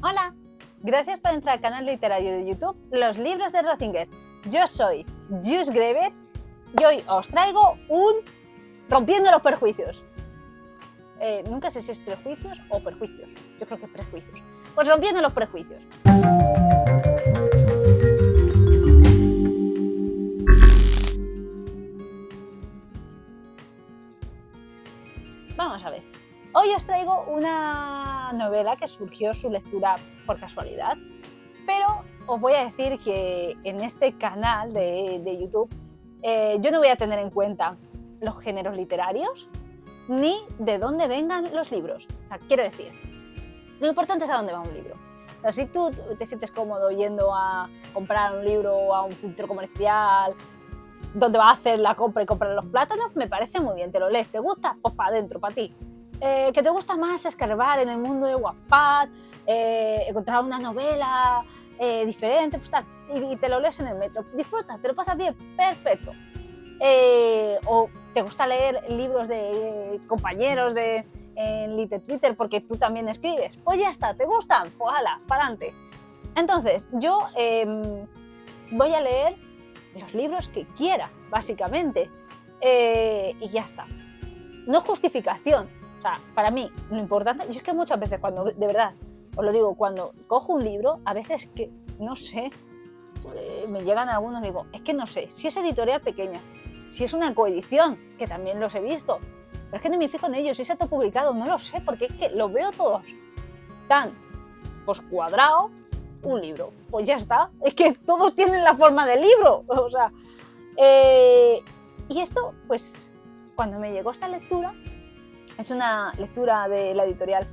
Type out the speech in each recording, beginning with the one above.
Hola, gracias por entrar al canal literario de YouTube Los Libros de Rotzinger. Yo soy Jus Greber y hoy os traigo un Rompiendo los Prejuicios. Nunca sé si es prejuicios o perjuicios. Yo creo que es prejuicios. Pues Rompiendo los Prejuicios. Vamos a ver. Hoy os traigo una novela que surgió su lectura por casualidad, pero os voy a decir que en este canal de YouTube yo no voy a tener en cuenta los géneros literarios ni de dónde vengan los libros. O sea, quiero decir, lo importante es a dónde va un libro. O sea, si tú te sientes cómodo yendo a comprar un libro a un centro comercial donde vas a hacer la compra y comprar los plátanos, me parece muy bien, te lo lees, ¿te gusta? Pues para adentro, para ti. Que te gusta más escarbar en el mundo de Wattpad, encontrar una novela diferente, pues tal, y te lo lees en el metro. Disfruta, te lo pasas bien, perfecto. O te gusta leer libros de compañeros en Twitter porque tú también escribes, pues ya está, ¿te gustan? Pues hala, para adelante. Entonces, yo voy a leer los libros que quiera, básicamente, y ya está. No es justificación. O sea, para mí, lo importante, y es que muchas veces cuando, de verdad, os lo digo, cuando cojo un libro, a veces que, no sé, me llegan algunos, digo, es que no sé, si es editorial pequeña, si es una coedición, que también los he visto, pero es que no me fijo en ellos, si se ha publicado, no lo sé, porque es que los veo todos tan, pues cuadrado, un libro, pues ya está, es que todos tienen la forma del libro, o sea, y esto, pues, cuando me llegó esta lectura, es una lectura de la editorial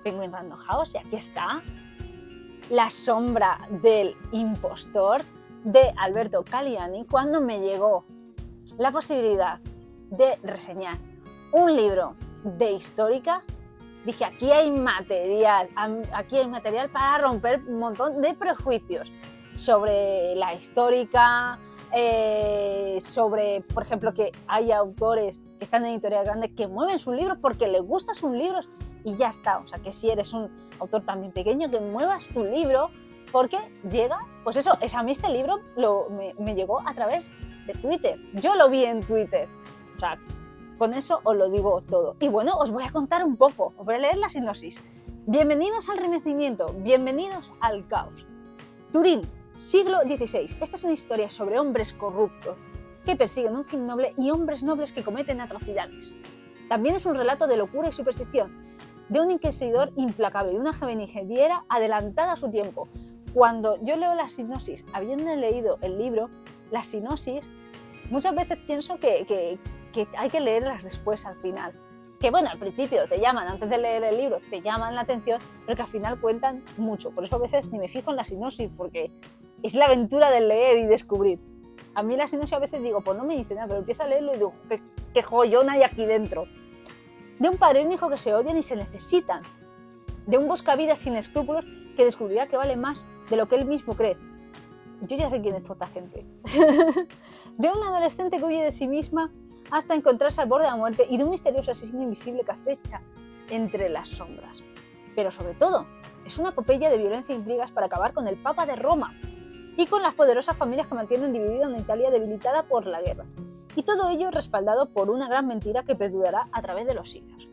Penguin Random House y aquí está La sombra del impostor de Alberto Caliani. Cuando me llegó la posibilidad de reseñar un libro de histórica, dije, aquí hay material para romper un montón de prejuicios sobre la histórica, sobre, por ejemplo, que hay autores que están en editoriales grandes que mueven sus libros porque les gustan sus libros y ya está. O sea, que si eres un autor también pequeño, que muevas tu libro porque llega, pues eso, a mí este libro me llegó a través de Twitter. Yo lo vi en Twitter. O sea, con eso os lo digo todo. Y bueno, os voy a contar un poco, os voy a leer la sinopsis. Bienvenidos al Renacimiento, bienvenidos al caos. Turín, siglo XVI. Esta es una historia sobre hombres corruptos que persiguen un fin noble y hombres nobles que cometen atrocidades. También es un relato de locura y superstición, de un inquisidor implacable, de una joven ingeniera adelantada a su tiempo. Cuando yo leo la sinopsis, habiendo leído el libro, la sinopsis, muchas veces pienso que hay que leerlas después al final. Que bueno, al principio te llaman, antes de leer el libro, te llaman la atención, pero que al final cuentan mucho. Por eso a veces ni me fijo en la sinopsis, porque es la aventura de leer y descubrir. A mí la sinopsis a veces digo, pues no me dice nada, pero empiezo a leerlo y digo, qué joyón hay aquí dentro. De un padre y un hijo que se odian y se necesitan. De un buscavidas sin escrúpulos que descubrirá que vale más de lo que él mismo cree. Yo ya sé quién es toda esta gente. De una adolescente que huye de sí misma hasta encontrarse al borde de la muerte y de un misterioso asesino invisible que acecha entre las sombras. Pero sobre todo, es una epopeya de violencia e intrigas para acabar con el Papa de Roma y con las poderosas familias que mantienen dividida una Italia debilitada por la guerra. Y todo ello respaldado por una gran mentira que perdurará a través de los siglos.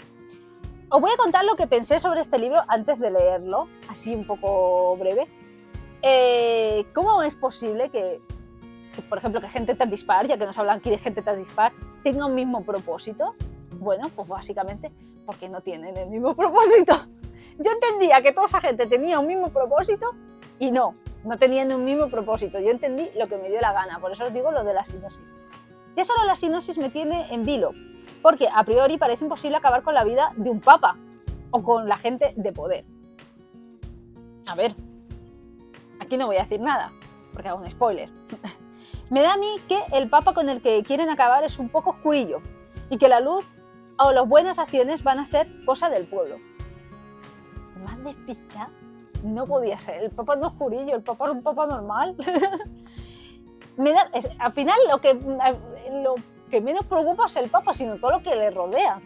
Os voy a contar lo que pensé sobre este libro antes de leerlo, así un poco breve. ¿Cómo es posible que, por ejemplo, que gente tan dispar, ya que nos hablan aquí de gente tan dispar, tenga un mismo propósito? Bueno, pues básicamente porque no tienen el mismo propósito. Yo entendía que toda esa gente tenía un mismo propósito y no tenían un mismo propósito. Yo entendí lo que me dio la gana, por eso os digo lo de la sinopsis. Ya solo la sinopsis me tiene en vilo, porque a priori parece imposible acabar con la vida de un papa o con la gente de poder. A ver, aquí no voy a decir nada, porque hago un spoiler. Me da a mí que el papa con el que quieren acabar es un poco oscurillo y que la luz o las buenas acciones van a ser cosa del pueblo. Más despistado no podía ser. El papa no es oscurillo, el papa es un papa normal. Al final lo que menos preocupa es el papa, sino todo lo que le rodea.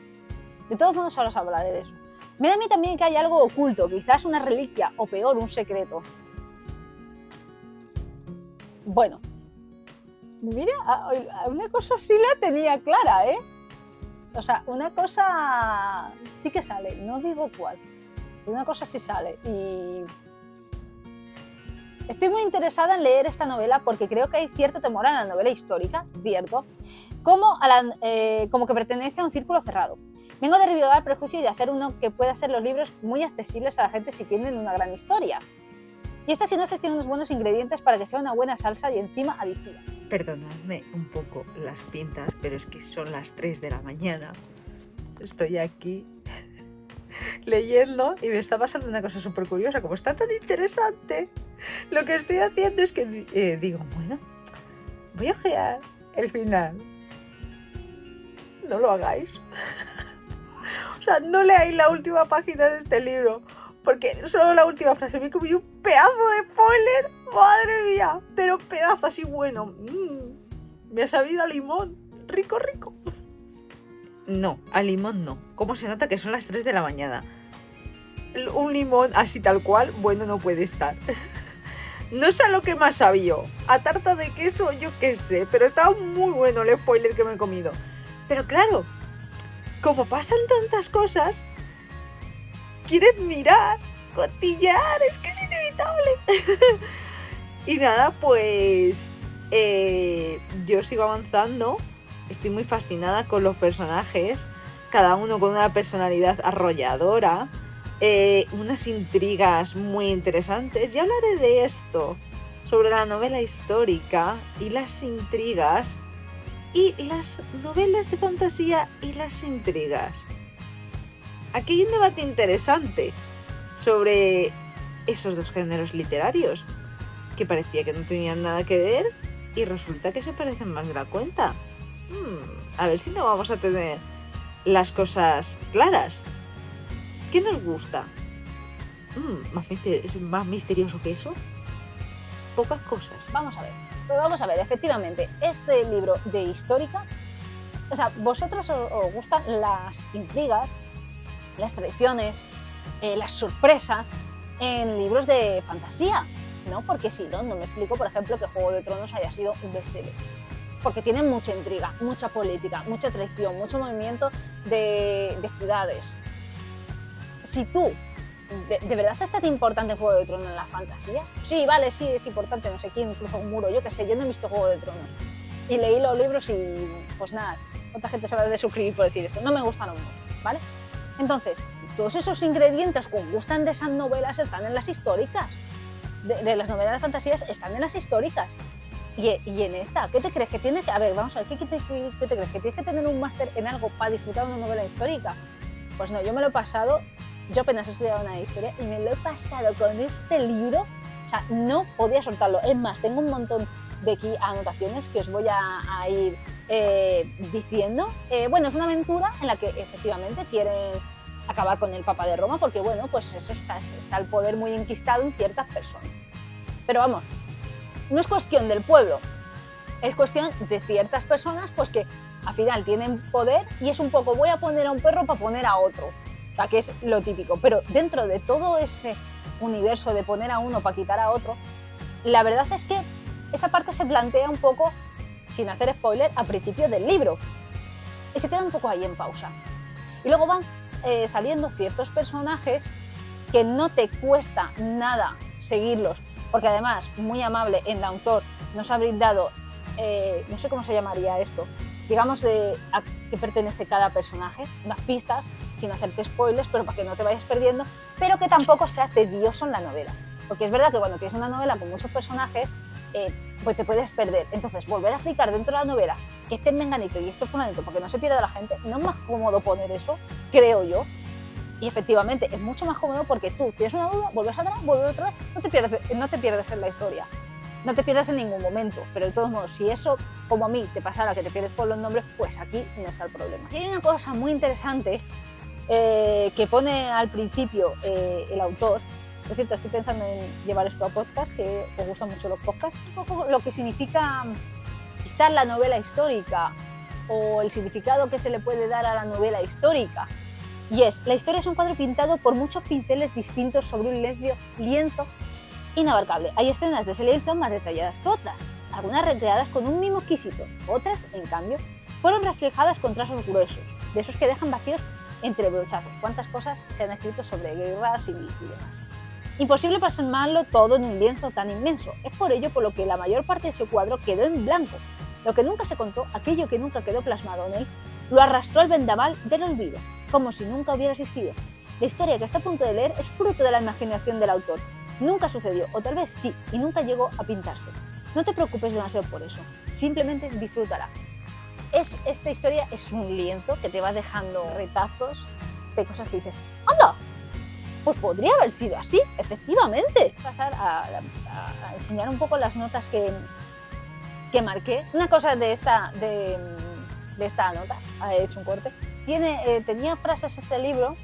De todos modos ahora os hablaré de eso. Me da a mí también que hay algo oculto, quizás una reliquia o peor, un secreto. Bueno, mira, una cosa sí la tenía clara, ¿eh? O sea, una cosa sí que sale, no digo cuál, pero una cosa sí sale. Y estoy muy interesada en leer esta novela porque creo que hay cierto temor a la novela histórica, cierto, como que pertenece a un círculo cerrado. Vengo de revivar el prejuicio y de hacer uno que pueda ser los libros muy accesibles a la gente si tienen una gran historia. Y esta sinopsis tiene unos buenos ingredientes para que sea una buena salsa y encima adictiva. Perdonadme un poco las pintas, pero es que son las 3 de la mañana. Estoy aquí leyendo y me está pasando una cosa súper curiosa. Como está tan interesante, lo que estoy haciendo es que digo, bueno, voy a ojear el final. No lo hagáis. O sea, no leáis la última página de este libro, porque solo la última frase me comí un pedazo de spoiler. ¡Madre mía! Pero pedazo así bueno. Me ha sabido a limón. Rico, rico. No, a limón no. ¿Cómo se nota que son las 3 de la mañana? Un limón así tal cual, bueno, no puede estar. No sé a lo que más sabía. A tarta de queso, yo qué sé. Pero estaba muy bueno el spoiler que me he comido. Pero claro, como pasan tantas cosas, quieres mirar, cotillar, es que es inevitable. Y nada, pues yo sigo avanzando. Estoy muy fascinada con los personajes, cada uno con una personalidad arrolladora, unas intrigas muy interesantes. Ya hablaré de esto, sobre la novela histórica y las intrigas, y las novelas de fantasía y las intrigas. Aquí hay un debate interesante sobre esos dos géneros literarios, que parecía que no tenían nada que ver y resulta que se parecen más de la cuenta. A ver si no vamos a tener las cosas claras. ¿Qué nos gusta? ¿Más misterioso que eso? Pocas cosas. Vamos a ver, efectivamente, este libro de histórica, o sea, vosotros os gustan las intrigas, las traiciones, las sorpresas en libros de fantasía, ¿no? Porque si no, no me explico, por ejemplo, que Juego de Tronos haya sido un bestseller. Porque tiene mucha intriga, mucha política, mucha traición, mucho movimiento de ciudades. Si tú, ¿de verdad es tan importante Juego de Tronos en la fantasía? Sí, vale, sí, es importante, no sé quién cruza un muro, yo qué sé, yo no he visto Juego de Tronos. Y leí los libros y, pues nada, cuánta gente se va a desuscribir por decir esto. No me gustaron mucho, ¿vale? Entonces, todos esos ingredientes que os gustan de esas novelas están en las históricas. De las novelas de fantasías están en las históricas. Y en esta, ¿qué te crees? Que tienes que... A ver, vamos a ver, ¿qué te crees? ¿Que tienes que tener un máster en algo para disfrutar de una novela histórica? Pues no, yo me lo he pasado, yo apenas he estudiado una historia y me lo he pasado con este libro, o sea, no podía soltarlo. Es más, tengo un montón de aquí anotaciones que os voy a ir diciendo. Bueno, es una aventura en la que efectivamente quieren acabar con el Papa de Roma porque, bueno, pues eso está el poder muy enquistado en ciertas personas. Pero vamos, no es cuestión del pueblo, es cuestión de ciertas personas pues que al final tienen poder y es un poco voy a poner a un perro para poner a otro, o sea, que es lo típico. Pero dentro de todo ese universo de poner a uno para quitar a otro, la verdad es que esa parte se plantea un poco, sin hacer spoiler, al principio del libro y se queda un poco ahí en pausa. Y luego van saliendo ciertos personajes que no te cuesta nada seguirlos, porque además, muy amable, el autor nos ha brindado, no sé cómo se llamaría esto, digamos a qué pertenece cada personaje, unas pistas, sin hacerte spoilers, pero para que no te vayas perdiendo, pero que tampoco sea tedioso en la novela. Porque es verdad que cuando tienes una novela con muchos personajes, pues te puedes perder. Entonces, volver a explicar dentro de la novela que este es menganito y esto es fulanito, porque no se pierda la gente, no es más cómodo poner eso, creo yo. Y efectivamente es mucho más cómodo porque tú tienes una duda, vuelves atrás, vuelves otra vez, no te pierdes en la historia, no te pierdes en ningún momento. Pero de todos modos, si eso, como a mí, te pasara que te pierdes por los nombres, pues aquí no está el problema. Y hay una cosa muy interesante que pone al principio el autor. Por cierto, estoy pensando en llevar esto a podcast, que os gustan mucho los podcasts. Un poco lo que significa quizás la novela histórica o el significado que se le puede dar a la novela histórica. Y es, la historia es un cuadro pintado por muchos pinceles distintos sobre un lienzo inabarcable. Hay escenas de ese lienzo más detalladas que otras, algunas recreadas con un mimo exquisito, otras, en cambio, fueron reflejadas con trazos gruesos, de esos que dejan vacíos entre brochazos. ¿Cuántas cosas se han escrito sobre guerras y demás? Imposible plasmarlo todo en un lienzo tan inmenso. Es por ello por lo que la mayor parte de ese cuadro quedó en blanco. Lo que nunca se contó, aquello que nunca quedó plasmado en él, lo arrastró al vendaval del olvido, como si nunca hubiera existido. La historia que está a punto de leer es fruto de la imaginación del autor. Nunca sucedió, o tal vez sí, y nunca llegó a pintarse. No te preocupes demasiado por eso, simplemente disfrútala. Esta historia es un lienzo que te va dejando retazos de cosas que dices, ¡anda! Pues podría haber sido así, efectivamente. Pasar a enseñar un poco las notas que marqué. Una cosa de esta nota, he hecho un corte, tenía frases este libro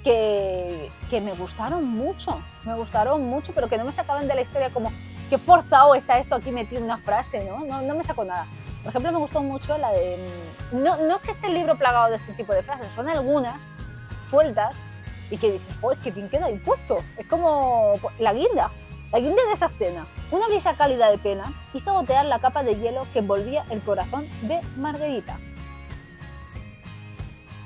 que me gustaron mucho, pero que no me sacaban de la historia, como qué forzado está esto aquí metido una frase, no me sacó nada. Por ejemplo, me gustó mucho la de... No es que esté el libro plagado de este tipo de frases, son algunas sueltas y que dices, joder, qué bien queda ahí puesto. Es como la guinda de esa escena. Una brisa cálida de pena hizo gotear la capa de hielo que envolvía el corazón de Margarita.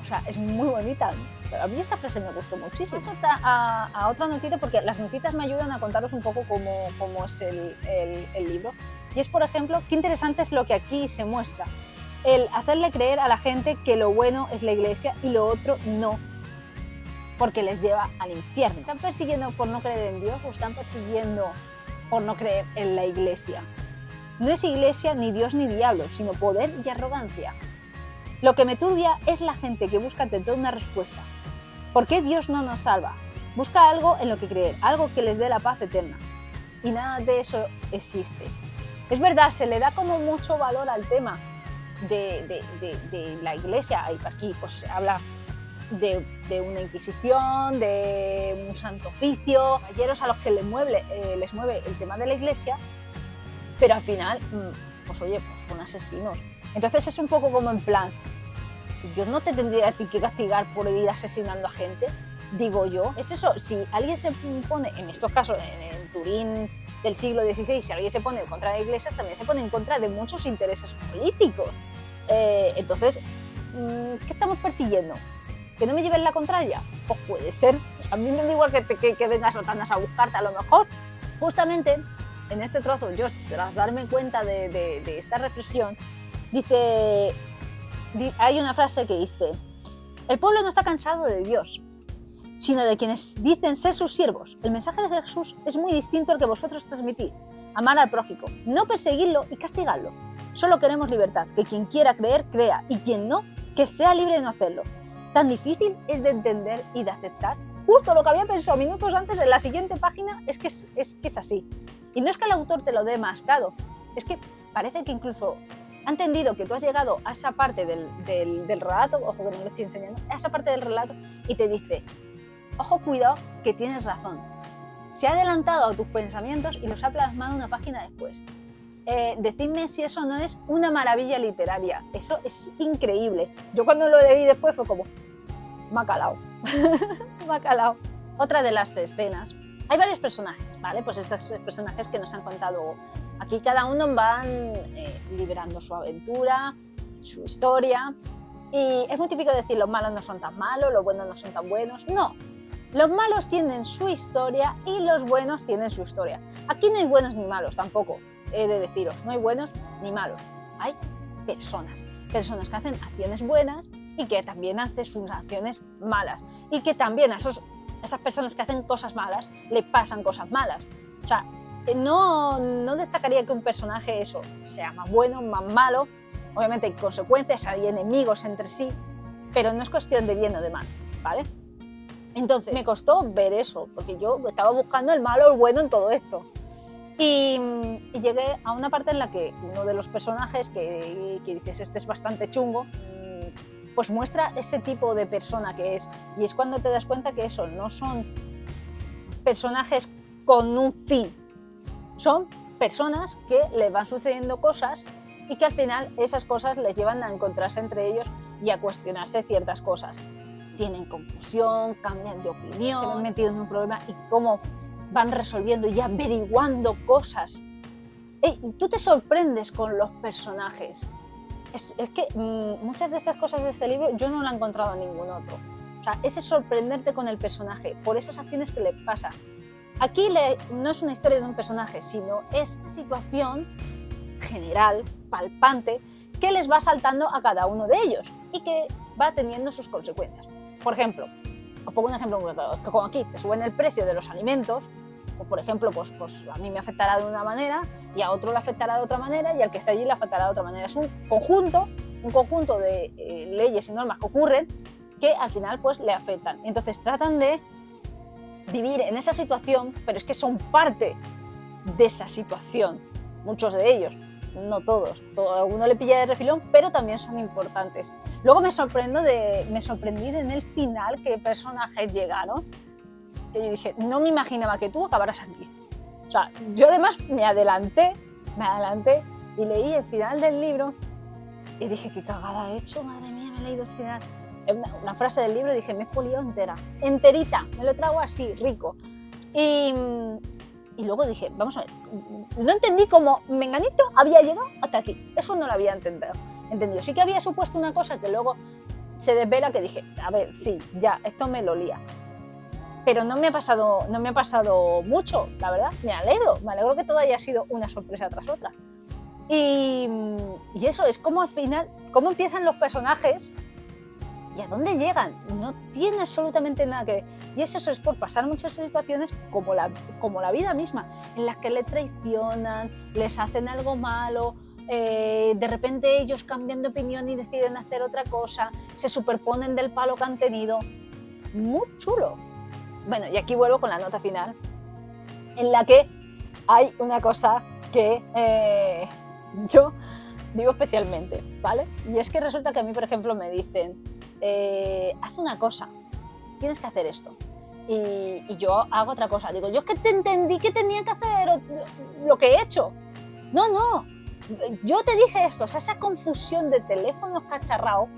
O sea, es muy bonita. Pero a mí esta frase me gustó muchísimo. Paso a otra notita, porque las notitas me ayudan a contaros un poco cómo es el libro. Y es, por ejemplo, qué interesante es lo que aquí se muestra. El hacerle creer a la gente que lo bueno es la iglesia y lo otro no, porque les lleva al infierno. ¿Están persiguiendo por no creer en Dios o están persiguiendo por no creer en la iglesia? No es iglesia, ni Dios, ni diablo, sino poder y arrogancia. Lo que me turbia es la gente que busca ante todo una respuesta. ¿Por qué Dios no nos salva? Busca algo en lo que creer, algo que les dé la paz eterna. Y nada de eso existe. Es verdad, se le da como mucho valor al tema de la iglesia. Aquí pues se habla de una inquisición, de un santo oficio, caballeros a los que les mueve el tema de la iglesia, pero al final, pues oye, pues son asesinos. Entonces es un poco como en plan, yo no te tendría a ti que castigar por ir asesinando a gente, digo yo. Es eso, si alguien se pone, en estos casos, en Turín del siglo XVI, si alguien se pone en contra de la iglesia, también se pone en contra de muchos intereses políticos. Entonces, ¿qué estamos persiguiendo? ¿Que no me lleven la contraria? Pues puede ser. A mí me da igual que venga Satanás a buscarte, a lo mejor. Justamente en este trozo, yo tras darme cuenta de esta reflexión, hay una frase que dice: el pueblo no está cansado de Dios, sino de quienes dicen ser sus siervos. El mensaje de Jesús es muy distinto al que vosotros transmitís: amar al prójimo, no perseguirlo y castigarlo. Solo queremos libertad, que quien quiera creer, crea, y quien no, que sea libre de no hacerlo. Tan difícil es de entender y de aceptar. Justo lo que había pensado minutos antes en la siguiente página es que es así. Y no es que el autor te lo dé mascado, es que parece que incluso ha entendido que tú has llegado a esa parte del relato, ojo que no lo estoy enseñando, a esa parte del relato y te dice, ojo, cuidado, que tienes razón. Se ha adelantado a tus pensamientos y los ha plasmado una página después. Decidme si eso no es una maravilla literaria. Eso es increíble. Yo cuando lo leí después fue como, me ha calado. Me ha calado. Otra de las escenas. Hay varios personajes, ¿vale? Pues estos personajes que nos han contado aquí, cada uno van liberando su aventura, su historia. Y es muy típico decir, los malos no son tan malos, los buenos no son tan buenos. No. Los malos tienen su historia y los buenos tienen su historia. Aquí no hay buenos ni malos tampoco. He de deciros, no hay buenos ni malos, hay personas que hacen acciones buenas y que también hacen sus acciones malas, y que también a esas personas que hacen cosas malas le pasan cosas malas. O sea, no destacaría que un personaje eso sea más bueno, más malo. Obviamente hay consecuencias, hay enemigos entre sí, pero no es cuestión de bien o de mal, ¿vale? Entonces me costó ver eso, porque yo estaba buscando el malo o el bueno en todo esto. Y llegué a una parte en la que uno de los personajes que dices, este es bastante chungo, pues muestra ese tipo de persona que es. Y es cuando te das cuenta que eso no son personajes con un fin, son personas que les van sucediendo cosas y que al final esas cosas les llevan a encontrarse entre ellos y a cuestionarse ciertas cosas. tienen confusión, cambian de opinión, se ven metidos en un problema y cómo van resolviendo y averiguando cosas. Tú te sorprendes con los personajes. Es que muchas de estas cosas de este libro yo no la he encontrado en ningún otro. O sea, ese sorprenderte con el personaje por esas acciones que le pasan. Aquí no es una historia de un personaje, sino es una situación general, palpante, que les va saltando a cada uno de ellos y que va teniendo sus consecuencias. Por ejemplo, os pongo un ejemplo muy claro, es que como aquí te suben el precio de los alimentos, o por ejemplo, pues a mí me afectará de una manera y a otro le afectará de otra manera y al que está allí le afectará de otra manera. Es un conjunto de leyes y normas que ocurren que al final pues le afectan. Entonces tratan de vivir en esa situación, pero es que son parte de esa situación, muchos de ellos, no todos. Alguno le pilla de refilón, pero también son importantes. Luego me sorprendí en el final qué personajes llegaron, que yo dije, no me imaginaba que tú acabaras aquí. O sea, yo además me adelanté y leí el final del libro y dije, qué cagada he hecho, madre mía, me he leído el final. Una frase del libro y dije, me he polido enterita, me lo trago así, rico. Y luego dije, vamos a ver, no entendí cómo Menganito había llegado hasta aquí. Eso no lo había entendido. Sí que había supuesto una cosa que luego se desvela, que dije, a ver, sí, ya, esto me lo lía. Pero no me ha pasado mucho, la verdad. Me alegro que todo haya sido una sorpresa tras otra. Y eso es como al final, cómo empiezan los personajes y a dónde llegan. No tiene absolutamente nada que ver. Y eso es por pasar muchas situaciones como la vida misma, en las que le traicionan, les hacen algo malo, de repente ellos cambian de opinión y deciden hacer otra cosa, se superponen del palo que han tenido. Muy chulo. Bueno, y aquí vuelvo con la nota final, en la que hay una cosa que yo digo especialmente, ¿vale? Y es que resulta que a mí, por ejemplo, me dicen, haz una cosa, tienes que hacer esto. Y yo hago otra cosa. Digo, yo es que te entendí que tenía que hacer lo que he hecho. No, yo te dije esto. O sea, esa confusión de teléfonos cacharrados,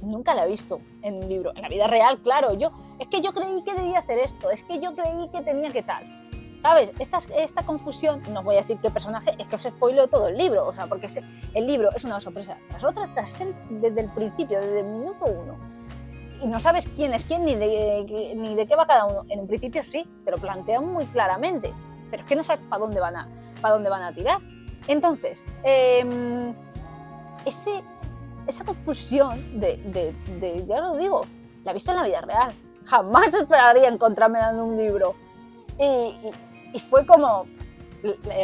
nunca la he visto en un libro. En la vida real, claro. Es que yo creí que debía hacer esto. Es que yo creí que tenía que tal. ¿Sabes? Esta confusión, no os voy a decir qué personaje, es que os spoileo todo el libro. O sea, porque el libro es una sorpresa tras otra, desde el principio, desde el minuto 1. Y no sabes quién es quién ni de qué va cada uno. En un principio sí, te lo plantean muy claramente, pero es que no sabes para dónde van a tirar. Entonces, esa confusión ya lo digo, la he visto en la vida real. Jamás esperaría encontrármela en un libro. Y fue como,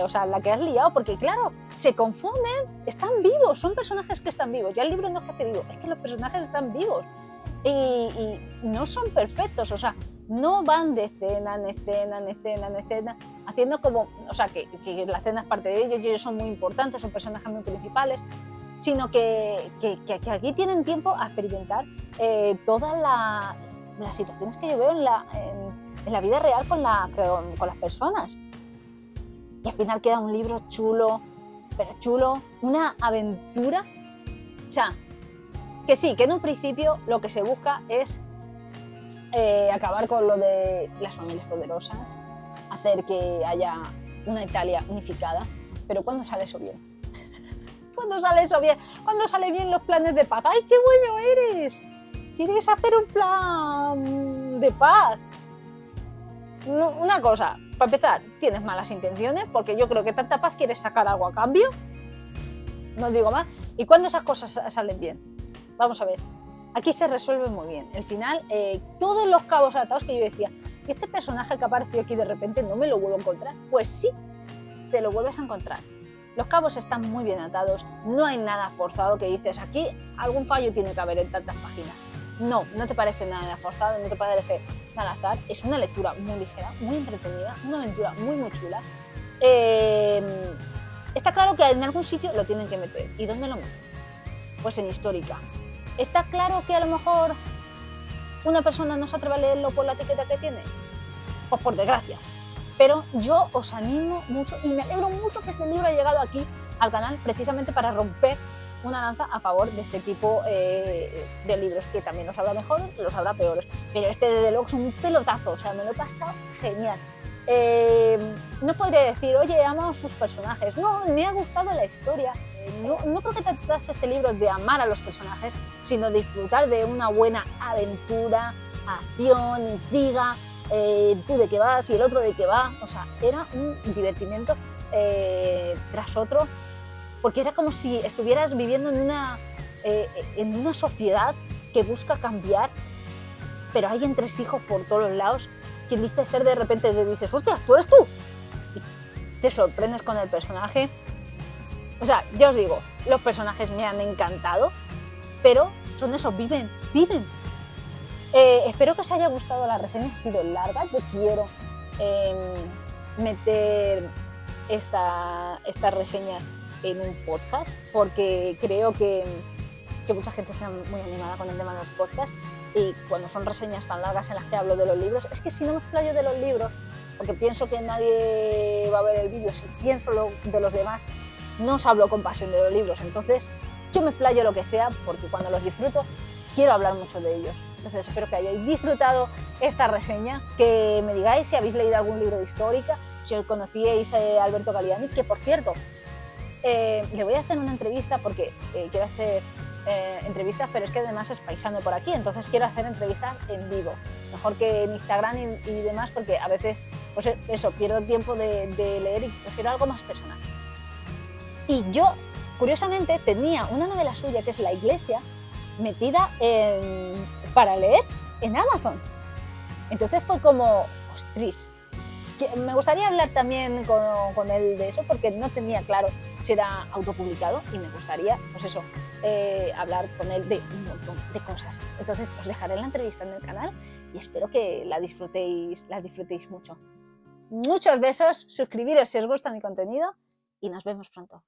o sea, la que has liado, porque claro, se confunden, están vivos, son personajes que están vivos. Ya el libro no es que te digo, es que los personajes están vivos. Y no son perfectos, o sea, no van de escena en escena, haciendo como, o sea, que la escena es parte de ellos y ellos son muy importantes, son personajes muy principales, sino que aquí tienen tiempo a experimentar todas las situaciones que yo veo en la vida real con las personas. Y al final queda un libro chulo, pero chulo, una aventura, o sea, que sí, que en un principio lo que se busca es acabar con lo de las familias poderosas, hacer que haya una Italia unificada, pero ¿cuándo sale eso bien? ¿Cuándo sale eso bien? ¿Cuándo salen bien los planes de paz? ¡Ay, qué bueno eres! ¿Quieres hacer un plan de paz? No, una cosa, para empezar, tienes malas intenciones, porque yo creo que tanta paz quieres sacar algo a cambio, no digo más. ¿Y cuándo esas cosas salen bien? Vamos a ver, aquí se resuelve muy bien. El final, todos los cabos atados que yo decía, ¿y este personaje que ha aparecido aquí de repente no me lo vuelvo a encontrar? Pues sí, te lo vuelves a encontrar. Los cabos están muy bien atados, no hay nada forzado que dices, aquí algún fallo tiene que haber en tantas páginas. No te parece nada forzado, no te parece nada al azar. Es una lectura muy ligera, muy entretenida, una aventura muy, muy chula. Está claro que en algún sitio lo tienen que meter. ¿Y dónde lo meten? Pues en histórica. Está claro que a lo mejor una persona no se atreve a leerlo por la etiqueta que tiene. Pues por desgracia. Pero yo os animo mucho y me alegro mucho que este libro haya llegado aquí al canal precisamente para romper una lanza a favor de este tipo de libros, que también los habrá mejores, los habrá peores. Pero este desde luego es un pelotazo, o sea, me lo he pasado genial. No podría decir, oye, amo a sus personajes. No, me ha gustado la historia. No creo que tratas este libro de amar a los personajes, sino disfrutar de una buena aventura, acción, intriga, tú de qué vas y el otro de qué va. O sea, era un divertimiento tras otro, porque era como si estuvieras viviendo en una sociedad que busca cambiar, pero hay entresijos por todos los lados. Quien dice ser, de repente te dices, ¡hostia, tú eres tú! Y te sorprendes con el personaje. O sea, ya os digo, los personajes me han encantado, pero son eso, viven. Espero que os haya gustado la reseña, ha sido larga. Yo quiero meter esta reseña en un podcast, porque creo que mucha gente sea muy animada con el tema de los podcasts, y cuando son reseñas tan largas en las que hablo de los libros, es que si no me explayo de los libros, porque pienso que nadie va a ver el vídeo, si pienso de los demás, no os hablo con pasión de los libros. Entonces yo me explayo lo que sea, porque cuando los disfruto quiero hablar mucho de ellos. Entonces espero que hayáis disfrutado esta reseña, que me digáis si habéis leído algún libro de histórica, si os conocíais a Alberto Galiani, que por cierto, le voy a hacer una entrevista, porque quiero hacer entrevistas, pero es que además es paisano por aquí, entonces quiero hacer entrevistas en vivo, mejor que en Instagram y demás, porque a veces, pues eso, pierdo el tiempo de leer y prefiero algo más personal. Y yo, curiosamente, tenía una novela suya, que es La Iglesia, metida para leer en Amazon. Entonces fue como, ostras, me gustaría hablar también con él de eso, porque no tenía claro si era autopublicado, y me gustaría, pues eso, hablar con él de un montón de cosas. Entonces os dejaré la entrevista en el canal y espero que la disfrutéis mucho. Muchos besos, suscribiros si os gusta mi contenido y nos vemos pronto.